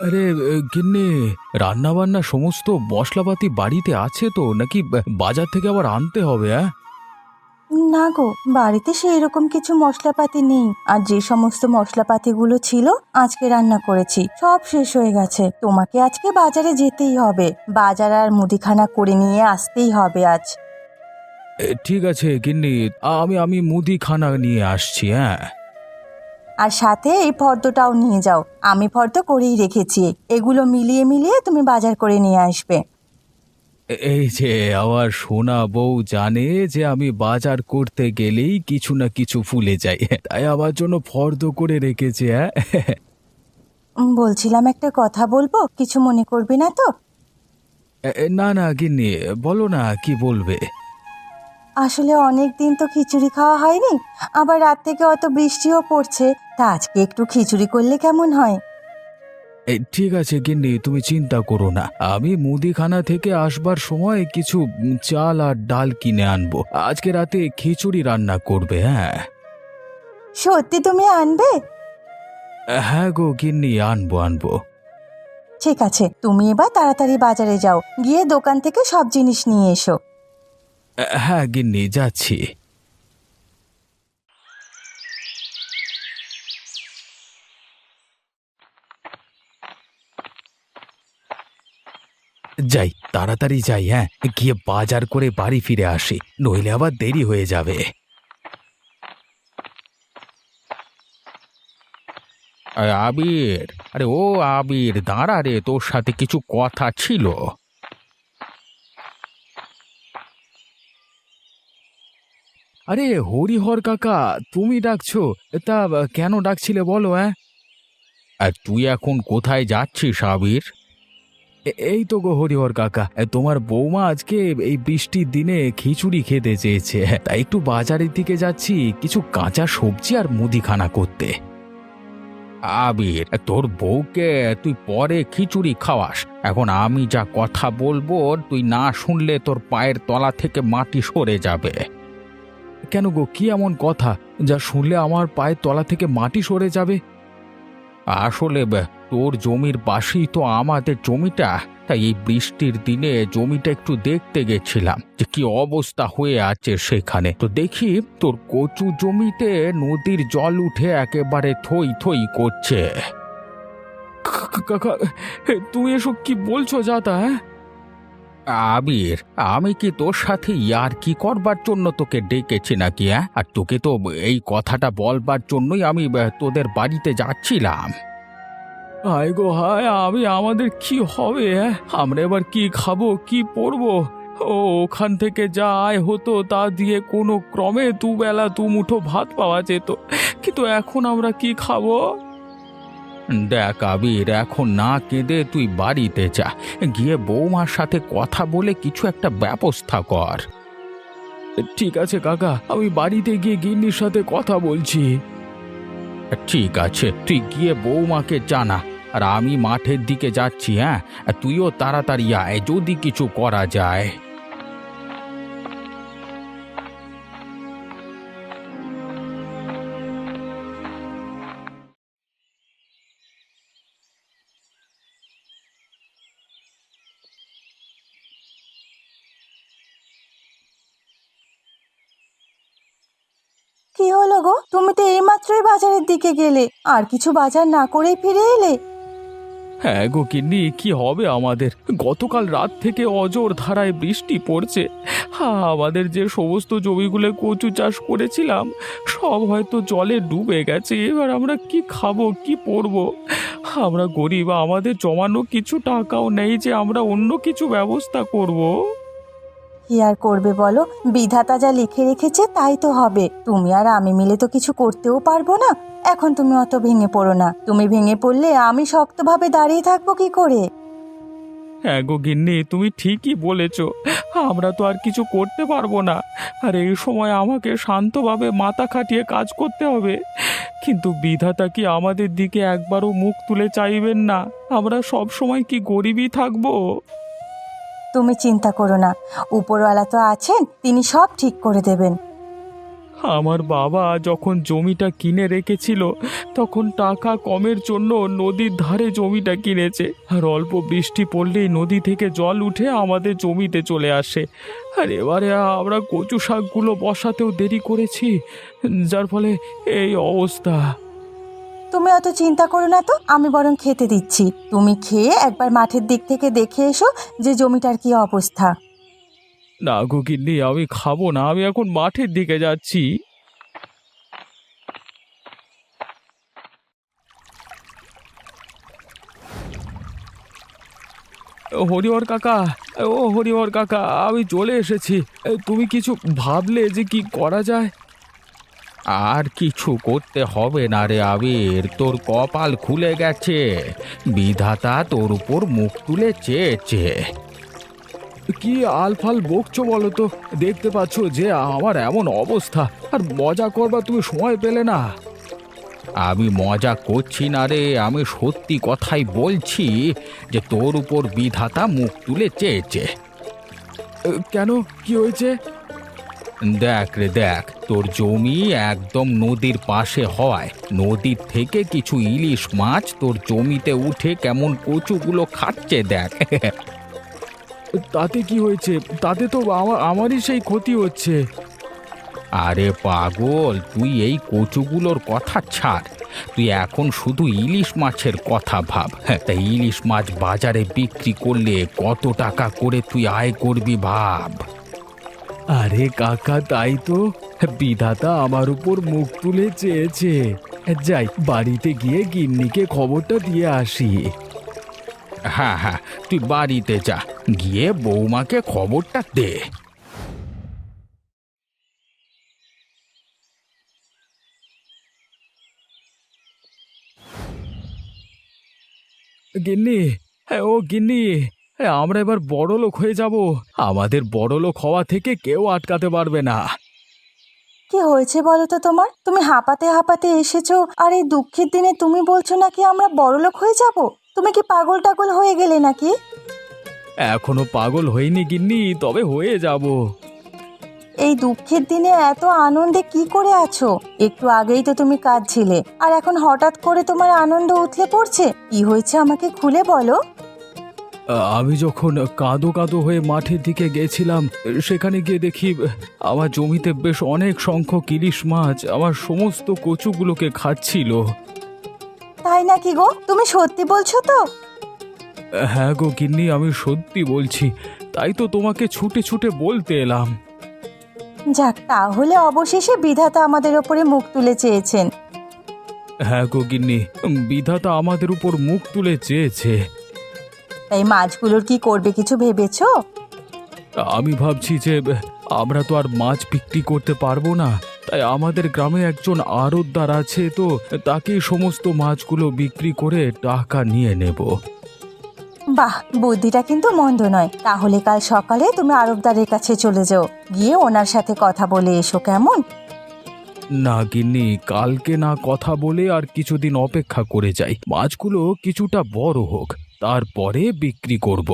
আরে গিন্নি, রান্না বান্না সমস্ত মশলাপাতি বাড়িতে আছে তো নাকি বাজার থেকে আবার আনতে হবে? না গো, বাড়িতে সেই রকম কিছু মশলাপাতি নেই। আর যে সমস্ত মশলাপাতিগুলো ছিল আজকে রান্না করেছি, সব শেষ হয়ে গেছে। তোমাকে আজকে বাজারে যেতেই হবে, বাজার আর মুদিখানা করে নিয়ে আসতেই হবে আজ। ঠিক আছে গিন্নি, আমি আমি মুদিখানা নিয়ে আসছি। হ্যাঁ, আর সাথে এই ফর্দটাও নিয়ে যাও, আমি ফর্দ করেই রেখেছি। এগুলো মিলিয়ে মিলিয়ে তুমি বাজার করে নিয়ে আসবে। এই যে আমার সোনা বউ জানে যে আমি বাজার করতে গেলেই কিছু না কিছু ভুলে যাই, তাই আমার জন্য ফর্দ করে রেখেছে। হ্যাঁ, বলছিলাম একটা কথা বলবো, কিছু মনে করবে না তো? না না গিন্নি, বলো না, কি বলবে? আসলে অনেক দিন তো খিচুড়ি খাওয়া হয়নি, আবার রাত থেকে অত বৃষ্টিও পড়ছে, তা আজকে একটু খিচুড়ি করলে কেমন হয়? ঠিক আছে গিন্নি, তুমি চিন্তা করো না, আমি মুদিখানা থেকে আসবার সময় কিছু চাল আর ডাল কিনে আনবো। আজকে রাতে খিচুড়ি রান্না করবে। হ্যাঁ, সত্যি তুমি আনবে? হ্যাঁ গো গিন্নি, আনবো আনবো। ঠিক আছে, তুমি এবার তাড়াতাড়ি বাজারে যাও, গিয়ে দোকান থেকে সব জিনিস নিয়ে এসো। হ্যাঁ গিন্নি, যাচ্ছি। যাই, তাড়াতাড়ি যাই। হ্যাঁ, গিয়ে বাজার করে বাড়ি ফিরে আসি, নইলে আবার দেরি হয়ে যাবে। আবির, আরে ও আবির, দাঁড়া রে, তোর সাথে কিছু কথা ছিল। আরে হরিহর কাকা, তুমি ডাকছো? তা কেন ডাকছিলে বলো? আর তুই এখন কোথায় যাচ্ছিস আবির? এই তো গো হরিহর কাকা, তোমার বৌমা আজকে এই বৃষ্টির দিনে খিচুড়ি খেতে চেয়েছে, তাই একটু বাজারের দিকে যাচ্ছি কিছু কাঁচা সবজি আর মুদিখানা করতে। আবির, তোর বউকে তুই পরে খিচুড়ি খাওয়াস, এখন আমি যা কথা বলবো তুই না শুনলে তোর পায়ের তলা থেকে মাটি সরে যাবে। কেন গো, কি এমন কথা যা শুনলে আমার পায়ের তলা থেকে মাটি সরে যাবে? আসলে তোর জমির পাশেই তো আমাদের জমিটা, তাই এই বৃষ্টির দিনে জমিটা একটু দেখতে গেছিলাম যে কি অবস্থা হয়ে আছে সেখানে। তো দেখি তোর কচু জমিতে নদীর জল উঠে একেবারে থই থই করছে। কাকা, তুমি এসব কি বলছো যাতা? আবির, আমি কি তোর সাথে ইয়ার্কি করবার জন্য তোকে ডেকেছি নাকি? আর তোকে তো এই কথাটা বলবার জন্যই আমি তোদের বাড়িতে যাচ্ছিলাম। হায় গো হায়, আমাদের কি হবে? আমরা এবার কি খাবো, কি পরবো? ওখান থেকে যা আয় হতো তা দিয়ে কোনো ক্রমে দুবেলা দুমুঠো ভাত পাওয়া যেত, কিন্তু এখন আমরা কি খাবো? দেখ আবির, এখন না কেঁদে তুই বাড়িতে যা, গিয়ে বৌমার সাথে কথা বলে কিছু একটা ব্যবস্থা কর। ঠিক আছে কাকা, আমি বাড়িতে গিয়ে গিন্নির সাথে কথা বলছি। ঠিক আছে, তুই গিয়ে বৌমাকে জানা, আর আমি মাঠের দিকে যাচ্ছি। আর তুইও তাড়াতাড়ি আয় যদি কিছু করা যায়। কি হলো গো, তুমি তো এইমাত্রই বাজারের দিকে গেলে, আর কিছু বাজার না করেই ফিরে এলে? হ্যাঁ গো গিন্নি, কি হবে আমাদের? গতকাল রাত থেকে অজোর ধারায় বৃষ্টি পড়ছে। আমাদের যে সমস্ত জমিগুলো কচু চাষ করেছিলাম সব হয়তো জলে ডুবে গেছে। এবার আমরা কি খাবো, কি পরবো? আমরা গরিব, আমাদের জমানো কিছু টাকাও নেই যে আমরা অন্য কিছু ব্যবস্থা করব। কি আর করবে বলো, বিধাতা যা লিখে রেখেছে তাই তো হবে। তুমি আর আমি মিলে তো কিছু করতেও পারবো না। এখন তুমি অত ভেঙে পড়ো না, তুমি ভেঙে পড়লে আমি শক্তভাবে দাঁড়িয়ে থাকবো কি করে? হ্যাঁ গো গিন্নি, তুমি ঠিকই বলেছ, আমরা তো আর কিছু করতে পারবো না। আর এই সময় আমাকে শান্তভাবে মাথা খাটিয়ে কাজ করতে হবে। কিন্তু বিধাতা কি আমাদের দিকে একবারও মুখ তুলে চাইবেন না? আমরা সব সময় কি গরিবই থাকবো? তুমি চিন্তা করো না, উপরওয়ালা তো আছেন, তিনি সব ঠিক করে দেবেন। আমার বাবা যখন জমিটা কিনে রেখেছিল তখন টাকা কমের জন্য নদীর ধারে জমিটা কিনেছে, আর অল্প বৃষ্টি পড়লেই নদী থেকে জল উঠে আমাদের জমিতে চলে আসে। আর এবারে আমরা কচু শাকগুলো বসাতেও দেরি করেছি, যার ফলে এই অবস্থা। তুমি অত চিন্তা করো না তো, আমি বরং খেতে দিচ্ছি। তুমি খেয়ে একবার মাঠের দিক থেকে দেখে এসো যে জমিটার কি অবস্থা। না গো গিন্নি, আমি খাবো না, আমি এখন মাঠের দিকে যাচ্ছি। হরিহর কাকা, ও হরিহর কাকা, আমি চলে এসেছি। তুমি কিছু ভাবলে যে কি করা যায়? আর কিছু করতে হবে না রে আবির, তোর কপাল খুলে গেছে। বিধাতা তোর উপর মুখ তুলে চেয়েছে। কি আলফাল বকছো বলো তো? দেখতে পাচ্ছ যে আমার এমন অবস্থা, আর মজা করবা তুমি সময় পেলে না। আমি মজা করছি না রে, আমি সত্যি কথাই বলছি যে তোর উপর বিধাতা মুখ তুলে চেয়েছে। কেন, কি হয়েছে? দেখ রে দেখ, তোর জমি একদম নদীর পাশে হওয়ায় নদীর থেকে কিছু ইলিশ মাছ তোর জমিতে উঠে কেমন কচুগুলো খাচ্ছে দেখ। তাতে কি হয়েছে? তাতে তো আমারই সেই ক্ষতি হচ্ছে। আরে পাগল, তুই এই কচুগুলোর কথা ছাড়, তুই এখন শুধু ইলিশ মাছের কথা ভাব। হ্যাঁ, তা ইলিশ মাছ বাজারে বিক্রি করলে কত টাকা করে তুই আয় করবি ভাব। আরে কাকা, তাই তো, বিধাতা আমার উপর মুখ তুলে চেয়েছে। যাই, বাড়িতে গিয়ে গিন্নিকে খবরটা দিয়ে আসি। হ্যাঁ হ্যাঁ, তুই বাড়িতে যা, গিয়ে বৌমাকে খবরটা দে। গিন্নি, ও গিন্নি, আমরা এবার বড়লোক হয়ে যাব। আমাদের বড়লোক হওয়া থেকে কেউ আটকাতে পারবে না। কি হয়েছে বলো তো তোমার? তুমি হাঁপাতে হাঁপাতে এসেছো, আর এই দুঃখের দিনে তুমি বলছো নাকি আমরা বড়লোক হয়ে যাব? তুমি কি পাগল টাগল হয়ে গেলে নাকি? এখনো পাগল হইনি গিন্নি, তবে হয়ে যাব। এই দুঃখের দিনে এত আনন্দে কি করে আছো? একটু আগেই তো তুমি কাঁদছিলে, আর এখন হঠাৎ করে তোমার আনন্দ উথলে পড়ছে। কি হয়েছে আমাকে খুলে বলো। আমি যখন কাঁদো কাঁদো হয়ে মাঠের দিকে গেছিলাম, সেখানে গিয়ে দেখি আমার জমিতে বেশ অনেক সংখ্যক ইলিশ মাছ আমার সমস্ত কচুগুলোকে খাচ্ছিল। তাই নাকি গো? তুমি সত্যি বলছো তো? হ্যাঁ গো গিন্নি, আমি সত্যি বলছি, তাই তো তোমাকে ছুটে ছুটে বলতে এলাম। যাক, তাহলে অবশেষে বিধাতা আমাদের ওপরে মুখ তুলে চেয়েছেন। হ্যাঁ গো গিন্নি, বিধাতা আমাদের উপর মুখ তুলে চেয়েছে। এই মাছগুলোর কি করবে কিছু ভেবেছো? আমি ভাবছি যে আমরা তো আর মাছ বিক্রি করতে পারবো না, তাই আমাদের গ্রামে একজন আড়তদার আছে, তো তাকে সমস্ত মাছগুলো বিক্রি করে টাকা নিয়ে নেব। বাহ, বুদ্ধিটা কিন্তু মন্দ নয়। তাহলে কাল সকালে তুমি আরবদারের কাছে চলে যাও, গিয়ে ওনার সাথে কথা বলে এসো, কেমন? না গিন্নি, কালকে না, কথা বলে আর কিছুদিন অপেক্ষা করে যাই, মাছগুলো কিছুটা বড় হোক, তারপরে বিক্রি করব।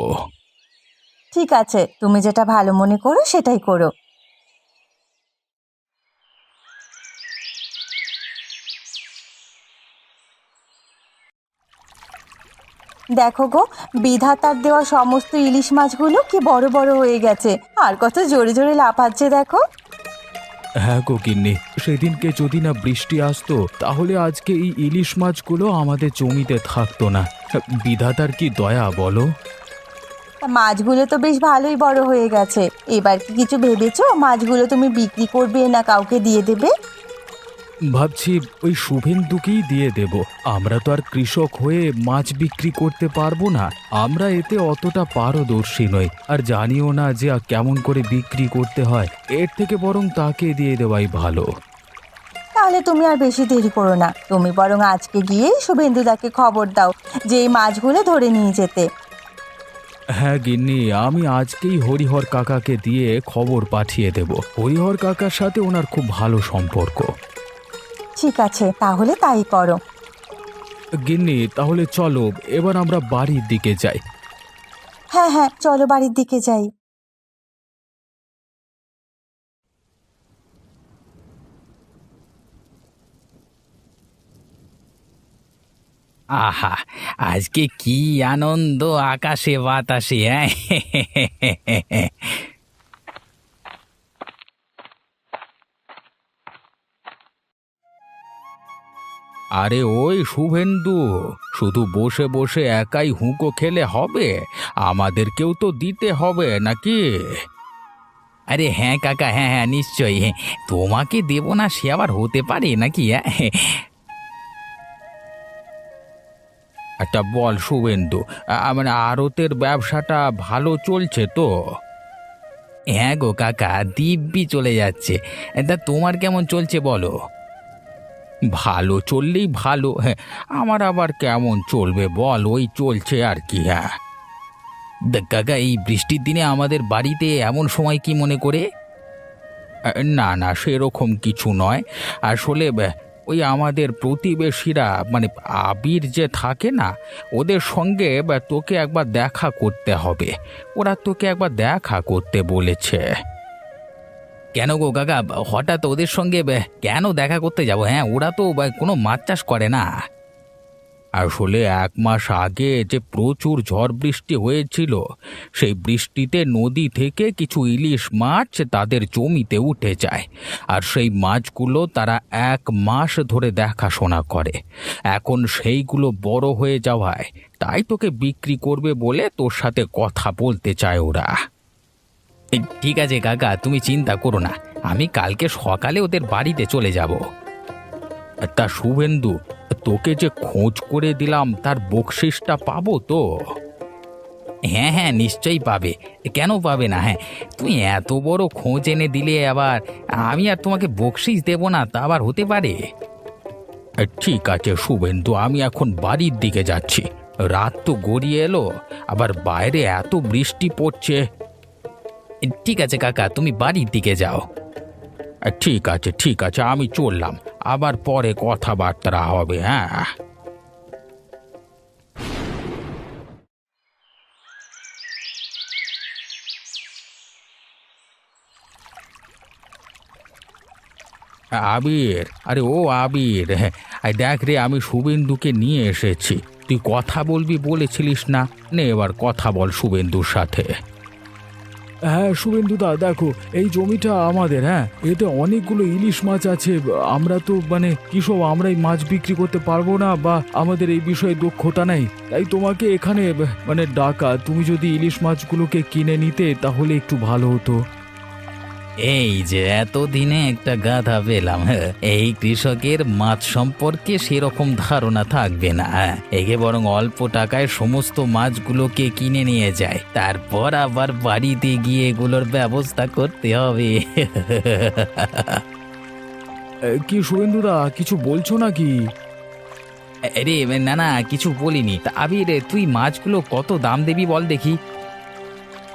ঠিক আছে, তুমি যেটা ভালো মনে করো সেটাই করো। দেখো গো, বিধাতার দেওয়া সমস্ত ইলিশ মাছগুলো কি বড় বড় হয়ে গেছে, আর কত জোরে জোরে লাফাচ্ছে দেখো। হ্যাঁ গো গিন্নি, সেদিনকে যদি না বৃষ্টি আসতো তাহলে আজকে এই ইলিশ মাছগুলো আমাদের জমিতে থাকতো না। বিধাতার কি দয়া বলো। তা মাছগুলো তো বেশ ভালোই বড় হয়ে গেছে। এবার কি কিছু ভেবেছো? মাছগুলো তুমি বিক্রি করবে না কাউকে দিয়ে দেবে? ভাবছি ওই শুভেন্দুকেই দিয়ে দেব। আমরা তো আর কৃষক হয়ে মাছ বিক্রি করতে পারবো না, আমরা এতে অতটা পারদর্শী নই, আর জানিও না যে কেমন করে বিক্রি করতে হয়। এর থেকে বরং তাকে দিয়ে দেওয়াই ভালো। তাহলে তুমি আর বেশি দেরি করো না, তুমি বরং আজকে গিয়ে শুভেন্দুদাকে খবর দাও যে এই মাছগুলো ধরে নিয়ে যেতে। হ্যাঁ গিন্নি, আমি আজকেই হরিহর কাকাকে দিয়ে খবর পাঠিয়ে দেব। হরিহর কাকার সাথে ওনার খুব ভালো সম্পর্ক। ঠিক আছে, তাহলে তাই করো। গিন্নি, তাহলে চলো এবার আমরা বাড়ির দিকে যাই। হ্যাঁ হ্যাঁ, চলো বাড়ির দিকে যাই। আহা, আজকে কি আনন্দ আকাশে বাতাসে, হ্যাঁ। আরে ওই শুভেন্দু, শুধু বসে বসে একাই হুঁকো খেলে হবে? আমাদেরকেও তো দিতে হবে নাকি? আরে হ্যাঁ কাকা, হ্যাঁ হ্যাঁ নিশ্চয়ই, হ্যাঁ। তোমাকে দেব না সে আবার হতে পারে নাকি, হ্যাঁ? একটা বল শুভেন্দু, মানে আড়তের ব্যবসাটা ভালো চলছে তো? হ্যাঁ গো কাকা, দিব্যি চলে যাচ্ছে। তা তোমার কেমন চলছে বলো? ভালো চললেই ভালো, হ্যাঁ। আমার আবার কেমন চলবে বল, ওই চলছে আর কি, হ্যাঁ। দেখ কাকা, এই বৃষ্টির দিনে আমাদের বাড়িতে এমন সময় কি মনে করে? না না, সেরকম কিছু নয়। আসলে ওই আমাদের প্রতিবেশীরা, মানে আবির যে থাকে না, ওদের সঙ্গে তোকে একবার দেখা করতে হবে। ওরা তোকে একবার দেখা করতে বলেছে। কেন গো কাকা, হঠাৎ ওদের সঙ্গে কেন দেখা করতে যাব? হ্যাঁ, ওরা তো কোনো মাছ চাষ করে না। আসলে 1 মাস আগে যে প্রচুর ঝড় বৃষ্টি হয়েছিল, সেই বৃষ্টিতে নদী থেকে কিছু ইলিশ মাছ তাদের জমিতে উঠে যায়। আর সেই মাছগুলো তারা 1 মাস ধরে দেখাশোনা করে। এখন সেইগুলো বড় হয়ে যাওয়ায় তাই তোকে বিক্রি করবে বলে তোর সাথে কথা বলতে চায় ওরা। ঠিক আছে কাকা, তুমি চিন্তা করো না, আমি কালকে সকালে ওদের বাড়িতে চলে যাব। তা শুভেন্দু, তোকে যে খোঁজ করে দিলাম তার বকশিসটা পাবো তো? হ্যাঁ হ্যাঁ নিশ্চয়ই পাবে, কেন পাবে না? হ্যাঁ, তুমি এত বড় খোঁজ এনে দিলে, আবার আমি আর তোমাকে বকশিস দেব না তা আবার হতে পারে? ঠিক আছে শুভেন্দু, আমি এখন বাড়ির দিকে যাচ্ছি। রাত তো গড়িয়ে এলো, আবার বাইরে এত বৃষ্টি পড়ছে। ঠিক আছে কাকা, তুমি বাড়ির দিকে যাও। ঠিক আছে ঠিক আছে, আমি চললাম, আবার পরে কথাবার্তা হবে, হ্যাঁ। আবির, আরে ও আবির, হ্যাঁ, এই দেখ রে, আমি শুভেন্দুকে নিয়ে এসেছি। তুই কথা বলবি বলেছিলিস না, নে এবার কথা বল শুভেন্দুর সাথে। হ্যাঁ শুভেন্দুদা, দেখো এই জমিটা আমাদের, হ্যাঁ। এতে অনেকগুলো ইলিশ মাছ আছে। আমরা তো মানে কিসব আমরাই মাছ বিক্রি করতে পারবো না, বা আমাদের এই বিষয়ে দক্ষতা নেই। তাই তোমাকে এখানে মানে ডাকা। তুমি যদি ইলিশ মাছগুলোকে কিনে নিতে তাহলে একটু ভালো হতো। এই যে এতদিনে একটা গাধা পেলাম, এই কৃষকের মাছ সম্পর্কে সেরকম ধারণা থাকবে না। একে বরং অল্প টাকায় সমস্ত মাছগুলোকে কিনে নিয়ে যায়, তারপর আবার বাড়িতে গিয়ে এগুলোর ব্যবস্থা করতে হবে। কি শুভেন্দুদা, কিছু বলছো নাকি? আরে না না, কিছু বলিনি। তা আবির, তুই মাছগুলো কত দাম দিবি বল দেখি।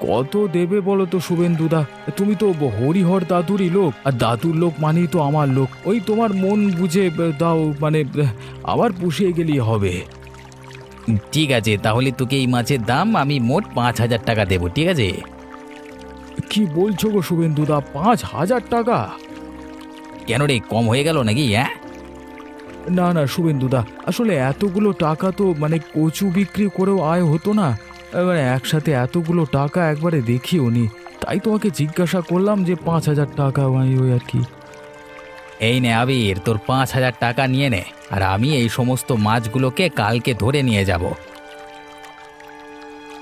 কত দেবে বলো তো শুভেন্দুদা? তুমি তো হরিহর দাদুরই লোক, আর দাদুর লোক মানেই তো আমার লোক। ওই তোমার মন বুঝে দাও, মানে আবার পুষিয়ে গেলেই হবে। ঠিক আছে, তাহলে তোকে এই মাছের দাম আমি মোট 5,000 টাকা দেবো, ঠিক আছে? কি বলছো গো শুভেন্দুদা, 5,000 টাকা? কেন রে, কম হয়ে গেল নাকি, হ্যাঁ? না না শুভেন্দুদা, আসলে এতগুলো টাকা তো মানে কচু বিক্রি করেও আয় হতো না। এবারে একসাথে এতগুলো টাকা একবারে দেখিও নি, তাই তোমাকে জিজ্ঞাসা করলাম যে 5,000 টাকা, মানে ওই আর কি। এই নে আবির, তোর 5,000 টাকা নিয়ে নে, আর আমি এই সমস্ত মাছগুলোকে কালকে ধরে নিয়ে যাব।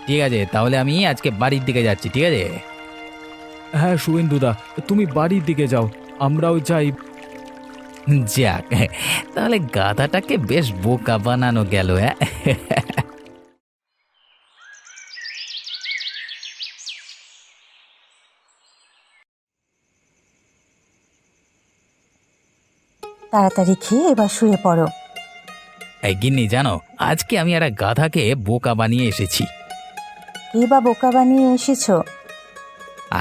ঠিক আছে, তাহলে আমি আজকে বাড়ির দিকে যাচ্ছি, ঠিক আছে? হ্যাঁ শুভেন্দুদা, তুমি বাড়ির দিকে যাও, আমরাও যাই। যাক, তাহলে গাধাটাকে বেশ বোকা বানানো গেল, হ্যাঁ। তাড়াতাড়ি খেয়ে এবার শুয়ে পড়ো। এই গিন্নি, জানো আজকে আমি একটা গাধাকে বোকা বানিয়ে এসেছি। কে বা বোকা বানিয়ে এসেছো?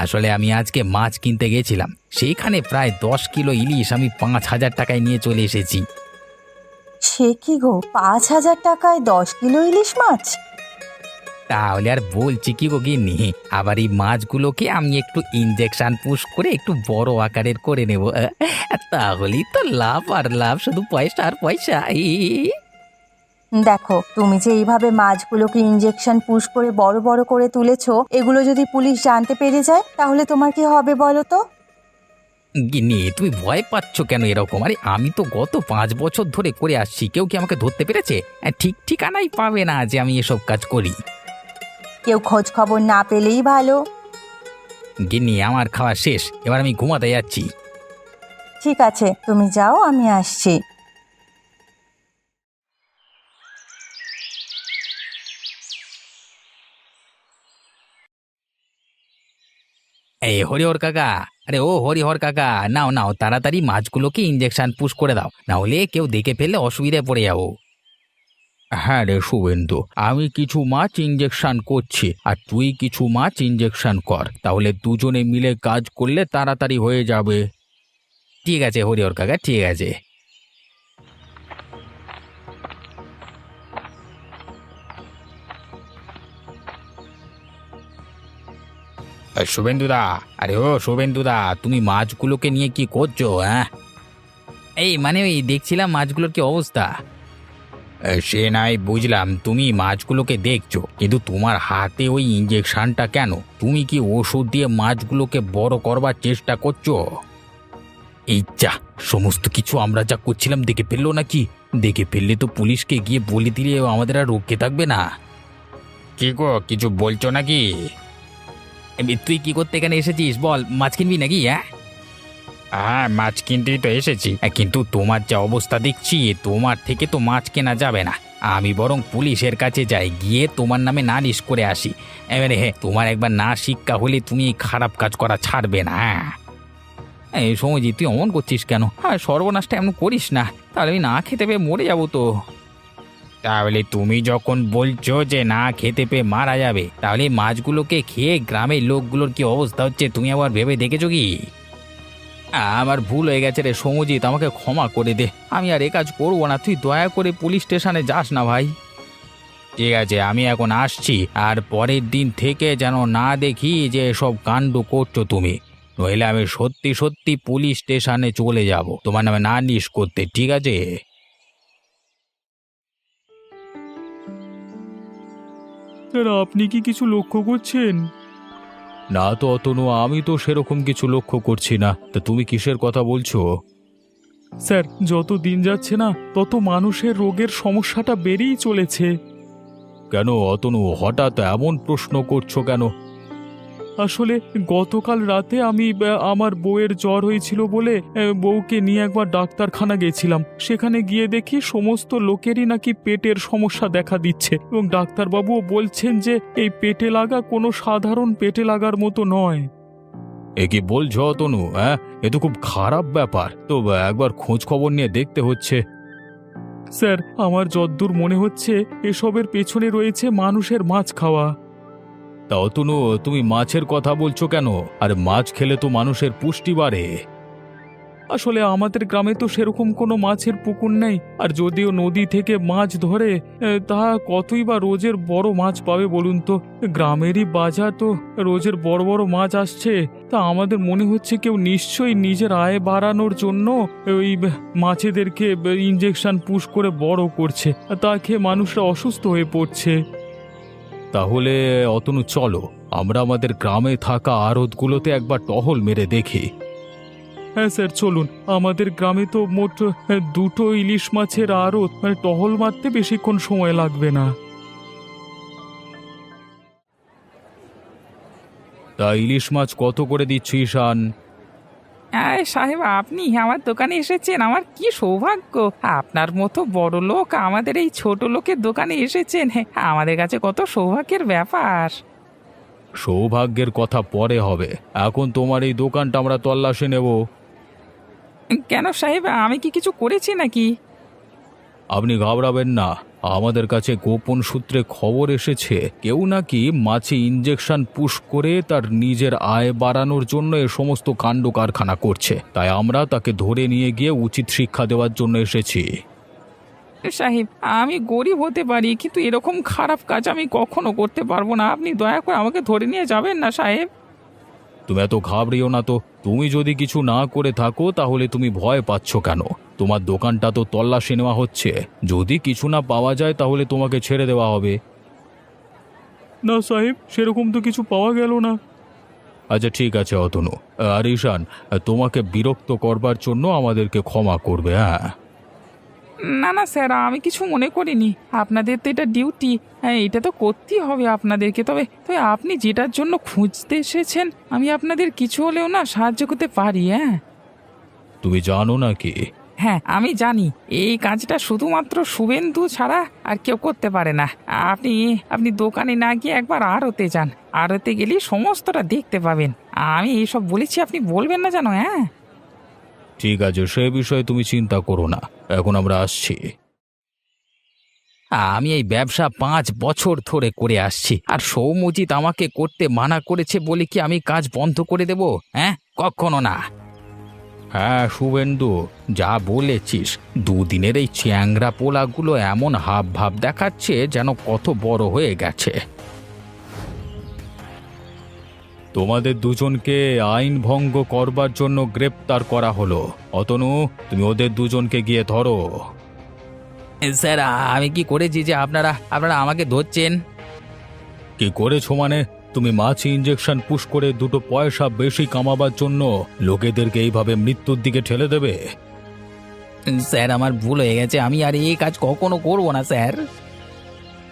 আসলে আমি আজকে মাছ কিনতে গেছিলাম, সেইখানে প্রায় 10 কিলো ইলিশ আমি 5,000 টাকায় নিয়ে চলে এসেছি। সে কি গো, 5,000 টাকায় 10 কিলো ইলিশ মাছ? তাহলে আর বলছি কি গো গিন্নি, আবার এই মাছগুলোকে আমি একটু ইনজেকশন পুশ করে একটু বড় আকারের করে নেব, তাহলেই তো লাভ আর লাভ, শুধু পয়সা আর পয়সা। দেখো, তুমি যে এইভাবে মাছগুলোকে ইঞ্জেকশন পুশ করে বড় বড় করে তুলেছো, এগুলো যদি পুলিশ জানতে পেরে যায় তাহলে তোমার কি হবে বলো তো? গিন্নি, তুমি ভয় পাচ্ছ কেন এরকম? আরে আমি তো গত 5 বছর ধরে করে আসছি, কেউ কি আমাকে ধরতে পেরেছে? ঠিক ঠিকানাই পাবে না যে আমি এসব কাজ করি। কেউ খোঁজ খবর না পেলেই ভালো। গিন্নি, আমার খাওয়া শেষ, এবার আমি ঘুমাতে যাচ্ছি। ঠিক আছে, তুমি যাও, আমি আসছি। এই হরিহর কাকা, আরে ও হরিহর কাকা, নাও নাও তাড়াতাড়ি মাছগুলোকে ইঞ্জেকশন পুশ করে দাও, না হলে কেউ দেখে ফেললে অসুবিধায় পড়ে যাবো। হ্যাঁ রে শুভেন্দু, আমি কিছু মাছ ইঞ্জেকশন করছি আর তুই কিছু মাছ ইঞ্জেকশন কর, তাহলে দুজনে মিলে কাজ করলে তাড়াতাড়ি হয়ে যাবে। ঠিক আছে হরিহর কাকা, ঠিক আছে। শুভেন্দুদা, আরে ও শুভেন্দুদা, তুমি মাছগুলোকে নিয়ে কি করছো? হ্যাঁ, এই মানে ওই দেখছিলাম মাছগুলোর কি অবস্থা। সে নাই বুঝলাম, তুমি মাছগুলোকে দেখছো, কিন্তু তোমার হাতে ওই ইঞ্জেকশনটা কেন? তুমি কি ওষুধ দিয়ে মাছগুলোকে বড় করবার চেষ্টা করছো? এই যা, সমস্ত কিছু আমরা যা করছিলাম দেখে ফেললো নাকি? দেখে ফেললে তো পুলিশকে গিয়ে বলে দিলে আমাদের আর রক্ষে থাকবে না। কি গো, কিছু বলছো নাকি? তুই কি করতে এখানে এসেছিস বল, মাছ কিনবি নাকি? হ্যাঁ, মাছ কিনতেই তো এসেছি, কিন্তু তোমার যা অবস্থা দেখছি, তোমার থেকে তো মাছ কেনা যাবে না। আমি বরং পুলিশের কাছে যাই, গিয়ে তোমার নামে নালিশ করে আসি। এবারে তোমার একবার না শিক্ষা হলে তুমি এই খারাপ কাজ করা ছাড়বে না। এই সময়জি, তুই অমন করছিস কেন? হ্যাঁ, সর্বনাশটা এমন করিস না, তাহলে আমি না খেতে পেয়ে মরে যাবো তো। তাহলে তুমি যখন বলছো যে না খেতে পেয়ে মারা যাবে, তাহলে মাছগুলোকে খেয়ে গ্রামের লোকগুলোর কি অবস্থা হচ্ছে তুমি আবার ভেবে দেখেছো কি? আমার ভুল হয়ে গেছে রে সমজিৎ, আমাকে ক্ষমা করে দে, আমি আর এ কাজ করবো না। তুই দয়া করে পুলিশ স্টেশনে যাস না ভাই। ঠিক আছে, আমি এখন আসছি, আর পরের দিন থেকে যেন না দেখি যে এসব কাণ্ড করছো তুমি, নইলে আমি সত্যি সত্যি পুলিশ স্টেশনে চলে যাব তোমার নামে নালিশ করতে, ঠিক আছে? স্যার, আপনি কি কিছু লক্ষ্য করছেন? না তো অতনু, আমি তো সেরকম কিছু লক্ষ্য করছি না, তা তুমি কিসের কথা বলছো? স্যার, যত দিন যাচ্ছে না তত মানুষের রোগের সমস্যাটা বেড়েই চলেছে। কেন অতনু, হঠাৎ এমন প্রশ্ন করছো কেন? আসলে গতকাল রাতে আমি আমার বউয়ের জ্বর হয়েছিল বলে বউকে নিয়ে একবার ডাক্তারখানা গেছিলাম। সেখানে গিয়ে দেখি সমস্ত লোকেরই নাকি পেটের সমস্যা দেখা দিচ্ছে, এবং ডাক্তারবাবুও বলছেন যে এই পেটে লাগা কোনো সাধারণ পেটে লাগার মতো নয়। এ কি বলছো অতনু? হ্যাঁ, এ তো খুব খারাপ ব্যাপার, তো একবার খোঁজ খবর নিয়ে দেখতে হচ্ছে। স্যার, আমার যদ্দূর মনে হচ্ছে এসবের পেছনে রয়েছে মানুষের মাছ খাওয়া। তা অতনু, তুমি মাছের কথা বলছো কেন? আর মাছ খেলে তো মানুষের পুষ্টি বাড়ে। আসলে আমাদের গ্রামে তো সেরকম কোনো মাছের পুকুর নেই, আর যদিও নদী থেকে মাছ ধরে তা কতই বা রোজের বড় মাছ পাবে বলুন তো? গ্রামেরই বাজার তো, রোজের বড় বড় মাছ আসছে। তা আমাদের মনে হচ্ছে কেউ নিশ্চয়ই নিজের আয় বাড়ানোর জন্য ওই মাছেদেরকে ইঞ্জেকশন পুশ করে বড় করছে, তা খেয়ে মানুষরা অসুস্থ হয়ে পড়ছে। তাহলে অতনু চলো, আমরা আমাদের গ্রামে থাকা আড়তগুলোতে একবার টহল মেরে দেখি। হ্যাঁ স্যার, চলুন। আমাদের গ্রামে তো মোট দুটো ইলিশ মাছের আড়ত, টহল মারতে বেশিক্ষণ সময় লাগবে না। তা ইলিশ মাছ কত করে দিচ্ছ ঈশান? আরে সাহেব, আপনি আমার দোকানে এসেছেন, আমার কি সৌভাগ্য। আপনার মতো বড় লোক আমাদের এই ছোট লোকের দোকানে এসেছেন, আমাদের কাছে কত সৌভাগ্যের ব্যাপার। সৌভাগ্যের কথা পরে হবে, এখন তোমার এই দোকানটা আমরা তল্লাশি নেব। কেন সাহেব, আমি কি কিছু করেছি নাকি? আপনি ঘাবড়াবেন না, আমাদের কাছে গোপন সূত্রে খবর এসেছে কেউ নাকি মাছে ইঞ্জেকশন পুশ করে তার নিজের আয় বাড়ানোর জন্য এ সমস্ত কাণ্ড কারখানা করছে, তাই আমরা তাকে ধরে নিয়ে গিয়ে উচিত শিক্ষা দেওয়ার জন্য এসেছি। সাহেব, আমি গরিব হতে পারি, কিন্তু এরকম খারাপ কাজ আমি কখনো করতে পারবো না। আপনি দয়া করে আমাকে ধরে নিয়ে যাবেন না সাহেব। তুমি এত ঘাবড়িও না তো, তুমি যদি কিছু না করে থাকো তাহলে তুমি ভয় পাচ্ছ কেন? তোমার দোকানটা তো তল্লাশি নেওয়া হচ্ছে, যদি কিছু না পাওয়া যায় তাহলে তোমাকে ছেড়ে দেওয়া হবে। না সাহেব, সেরকম তো কিছু পাওয়া গেল না। আচ্ছা ঠিক আছে অতনু, আর ঈশান, তোমাকে বিরক্ত করবার জন্য আমাদেরকে ক্ষমা করবে। হ্যাঁ, না না স্যার, আমি কিছু মনে করিনি। আপনাদের তো এটা ডিউটি, হ্যাঁ এটা তো করতেই হবে আপনাদেরকে। তবে তবে আপনি যেটার জন্য খুঁজতে এসেছেন আমি আপনাদের কিছু হলেও না সাহায্য করতে পারি। হ্যাঁ তুমি জানো নাকি? হ্যাঁ আমি জানি, এই কাজটা শুধুমাত্র শুভেন্দু ছাড়া আর কেউ করতে পারে না। আপনি আপনি দোকানে না গিয়ে একবার আড়তে যান, আড়তে গেলে সমস্তটা দেখতে পাবেন। আমি এইসব বলেছি, আপনি বলবেন না জানো। হ্যাঁ ঠিক আছে, সে বিষয়ে তুমি চিন্তা করো না, এখন আমরা আসছি। আমি এই ব্যবসা 5 বছর ধরে করে আসছি, আর সৌমজিৎ আমাকে করতে মানা করেছে বলে কি আমি কাজ বন্ধ করে দেব? হ্যাঁ, কখনো না। হ্যাঁ শুভেন্দু, যা বলেছিস, দুদিনের এই চ্যাংরা পোলাগুলো এমন হাব ভাব দেখাচ্ছে যেন কত বড় হয়ে গেছে। তোমাদের দুজনকে আইন ভঙ্গ করবার জন্য গ্রেপ্তার করা হলো। অতনু, তুমি ওদের দুজনকে গিয়ে ধরো। স্যার, আমি কি করেছি যে আপনারা আমাকে ধরছেন? কি করেছো মানে? তুমি মাছি ইঞ্জেকশন পুশ করে 2 পয়সা বেশি কামাবার জন্য লোকেদেরকে এইভাবে মৃত্যুর দিকে ঠেলে দেবে? স্যার, আমার ভুল হয়ে গেছে, আমি আর এই কাজ কখনো করব না স্যার।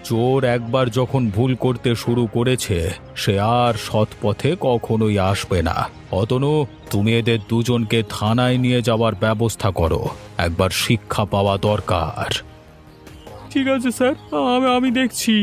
চোর একবার যখন ভুল করতে শুরু করেছে, সে আর সৎ পথে কখনোই আসবে না। অতনু, তুমি এদের দুজনকে থানায় নিয়ে যাওয়ার ব্যবস্থা করো, একবার শিক্ষা পাওয়া দরকার। ঠিক আছে স্যার, আমি দেখছি।